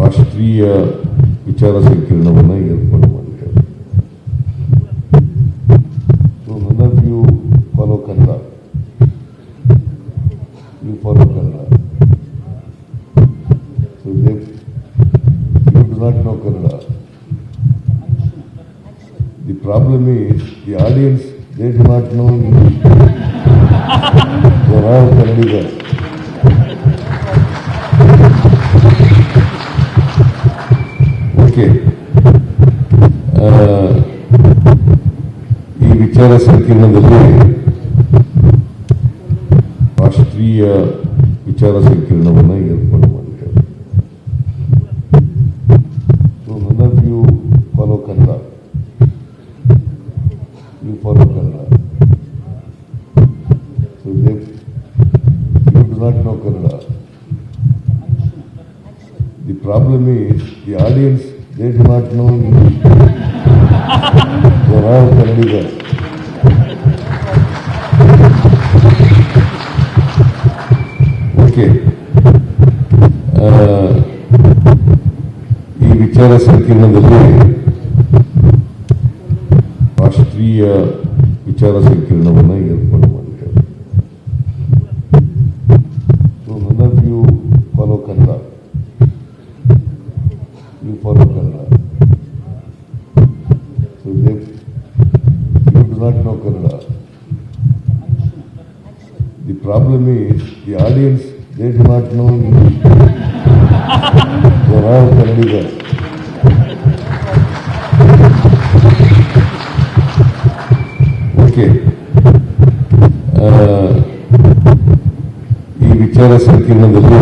ರಾಷ್ಟ್ರೀಯ ವಿಚಾರ ಸಂಕಿರಣವನ್ನು ಏರ್ಪಾಡು ಮಾಡಿದ್ದಾರೆ. So none of you follow Kannada, you follow Kannada. So you do not know Kannada. The problem is the audience, they do not know English. They are all Kannadigas. Okay. ಈ ವಿಚಾರ ಸಂಕಿರಣದಲ್ಲಿ ರಾಷ್ಟ್ರೀಯ ವಿಚಾರ ಸಂಕಿರಣವನ್ನು ಏರ್ಪಾಡು ಮಾಡಿದ್ದಾರೆ. So none of you follow Kannada, you follow Kannada. So you do not know Kannada. The problem is the audience, they do not know English. They are all Kannadigas. Okay. ಈ ವಿಚಾರ ಸಂಕಿರಣದಲ್ಲಿ ರಾಷ್ಟ್ರೀಯ ವಿಚಾರ ಸಂಕಿರಣವನ್ನು ಏರ್ಪಾಡು ಮಾಡಿದ್ದಾರೆ. So none of you follow Kannada, you follow Kannada. So you do not know Kannada. The problem is the audience, they do not know English. They are all Kannadigas. Okay. ಈ ವಿಚಾರ ಸಂಕಿರಣದಲ್ಲಿ